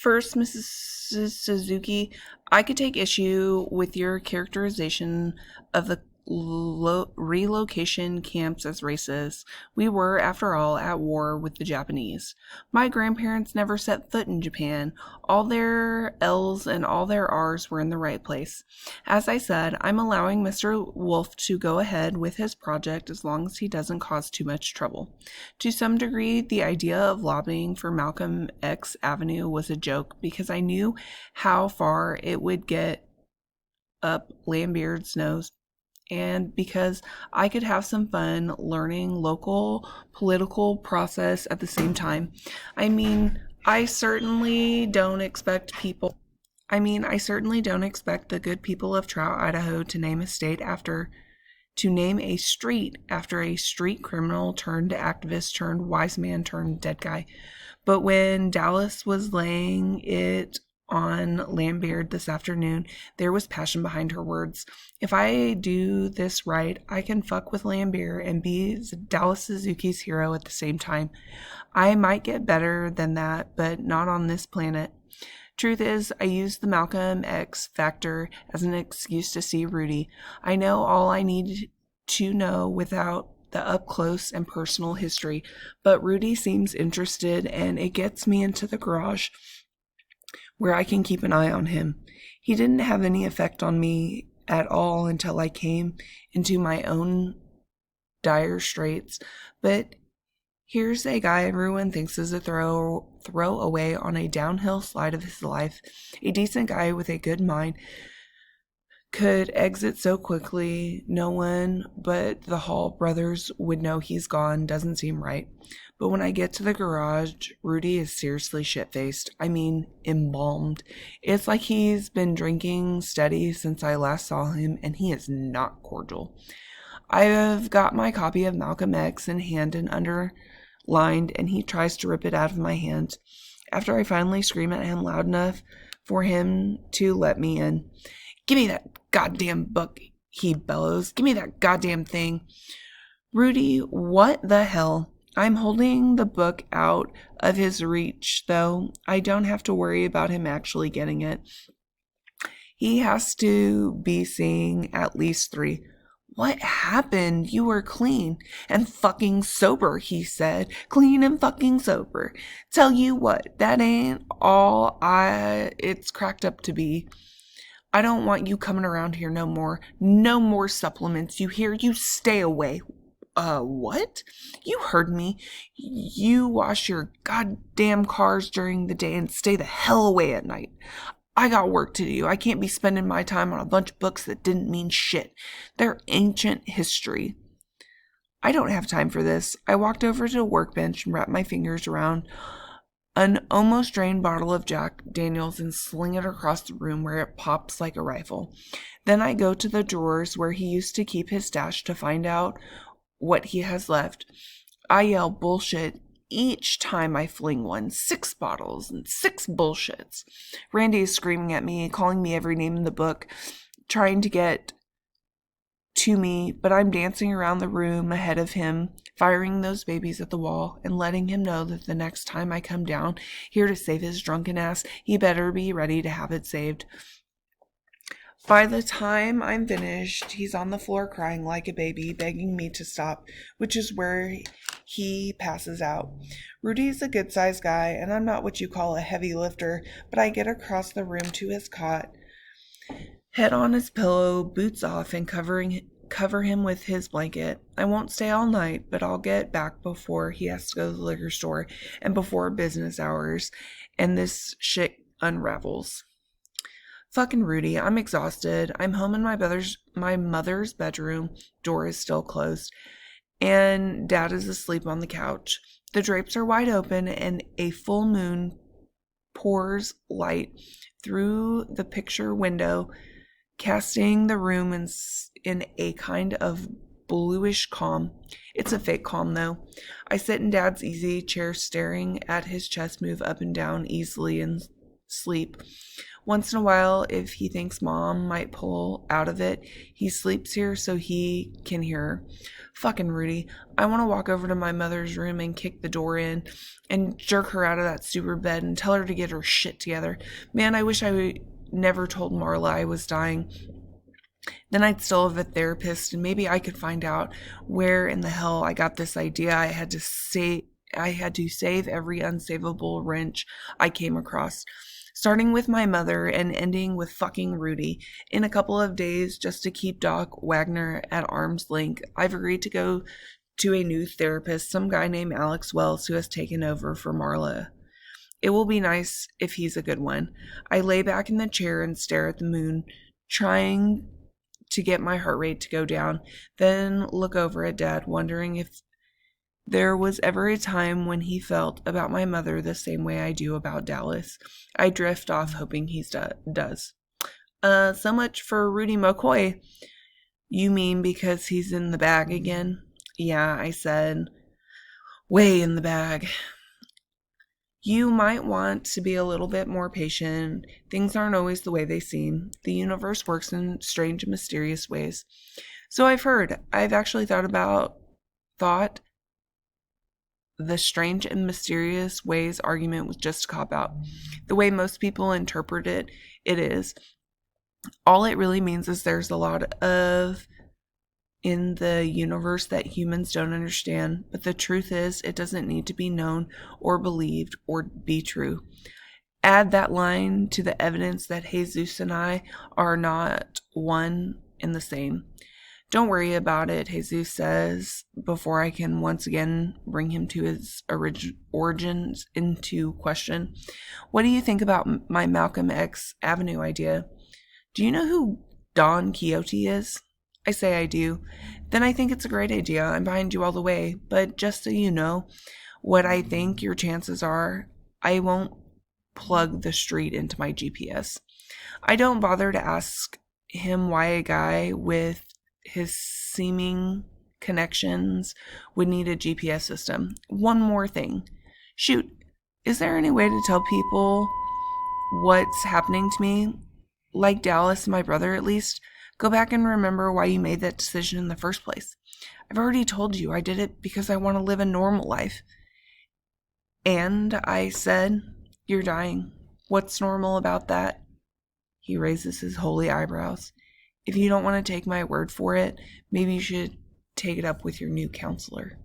First, Mrs. Suzuki, I could take issue with your characterization of the relocation camps as racist. We were, after all, at war with the Japanese. My grandparents never set foot in Japan. All their L's and all their R's were in the right place. As I said, I'm allowing Mr. Wolf to go ahead with his project as long as he doesn't cause too much trouble. To some degree, the idea of lobbying for Malcolm X Avenue was a joke because I knew how far it would get up Lambeard's nose, and because I could have some fun learning local political process at the same time. I mean, I certainly don't expect people I certainly don't expect the good people of Trout, Idaho to name a street after a street criminal turned activist turned wise man turned dead guy. But when Dallas was laying it on Lambeard this afternoon, there was passion behind her words. If I do this right, I can fuck with Lambeard and be Dallas Suzuki's hero at the same time. I might get better than that, but not on this planet. Truth is, I used the Malcolm X factor as an excuse to see Rudy. I know all I need to know without the up-close and personal history, but Rudy seems interested, and it gets me into the garage where I can keep an eye on him. He didn't have any effect on me at all until I came into my own dire straits, but here's a guy everyone thinks is a throwaway on a downhill slide of his life. A decent guy with a good mind could exit so quickly. No one but the Hall brothers would know he's gone. Doesn't seem right. But when I get to the garage, Rudy is seriously shit-faced. I mean, embalmed. It's like he's been drinking steady since I last saw him, and he is not cordial. I've got my copy of Malcolm X in hand and underlined, and he tries to rip it out of my hand. After I finally scream at him loud enough for him to let me in. "Give me that goddamn book," he bellows. "Give me that goddamn thing." Rudy, what the hell? I'm holding the book out of his reach, though. I don't have to worry about him actually getting it. He has to be seeing at least 3. "What happened? You were clean and fucking sober," he said. "Clean and fucking sober. Tell you what, that ain't all it's cracked up to be. I don't want you coming around here no more. No more supplements, you hear? You stay away." What? You heard me. You wash your goddamn cars during the day and stay the hell away at night. I got work to do. I can't be spending my time on a bunch of books that didn't mean shit. They're ancient history. I don't have time for this. I walked over to the workbench and wrapped my fingers around an almost drained bottle of Jack Daniels and sling it across the room where it pops like a rifle. Then I go to the drawers where he used to keep his stash to find out what he has left. I yell bullshit each time I fling one. 6 bottles and 6 bullshits. Randy is screaming at me, calling me every name in the book, trying to get to me, but I'm dancing around the room ahead of him, firing those babies at the wall, and letting him know that the next time I come down here to save his drunken ass, he better be ready to have it saved. By the time I'm finished, he's on the floor crying like a baby, begging me to stop, which is where he passes out. Rudy's a good-sized guy, and I'm not what you call a heavy lifter, but I get across the room to his cot, head on his pillow, boots off, and cover him with his blanket. I won't stay all night, but I'll get back before he has to go to the liquor store and before business hours, and this shit unravels. Fucking Rudy, I'm exhausted. I'm home in my mother's bedroom. Door is still closed. And Dad is asleep on the couch. The drapes are wide open and a full moon pours light through the picture window, casting the room in a kind of bluish calm. It's a fake calm, though. I sit in Dad's easy chair staring at his chest move up and down easily and sleep. Once in a while, if he thinks Mom might pull out of it, he sleeps here so he can hear her. Fucking Rudy. I want to walk over to my mother's room and kick the door in and jerk her out of that stupid bed and tell her to get her shit together. Man, I wish I never told Marla I was dying. Then I'd still have a therapist, and maybe I could find out where in the hell I got this idea I had to save every unsavable wrench I came across, starting with my mother and ending with fucking Rudy. In a couple of days, just to keep Doc Wagner at arm's length, I've agreed to go to a new therapist, some guy named Alex Wells, who has taken over for Marla. It will be nice if he's a good one. I lay back in the chair and stare at the moon, trying to get my heart rate to go down, then look over at Dad, wondering if there was ever a time when he felt about my mother the same way I do about Dallas. I drift off, hoping he does. So much for Rudy McCoy. You mean because he's in the bag again? Yeah, I said. Way in the bag. You might want to be a little bit more patient. Things aren't always the way they seem. The universe works in strange and mysterious ways. So I've heard. I've actually thought the strange and mysterious ways argument was just a cop-out. The way most people interpret it, it is. All it really means is there's a lot of in the universe that humans don't understand, but the truth is it doesn't need to be known or believed or be true. Add that line to the evidence that Jesus and I are not one and the same. Don't worry about it, Jesus says, before I can once again bring him to his origins into question. What do you think about my Malcolm X Avenue idea? Do you know who Don Quixote is? I say I do. Then I think it's a great idea. I'm behind you all the way. But just so you know what I think your chances are, I won't plug the street into my GPS. I don't bother to ask him why a guy with his seeming connections would need a GPS system. One more thing. Shoot, is there any way to tell people what's happening to me? Like Dallas and my brother, at least. Go back and remember why you made that decision in the first place. I've already told you I did it because I want to live a normal life. And I said, you're dying. What's normal about that? He raises his holy eyebrows. If you don't want to take my word for it, maybe you should take it up with your new counselor.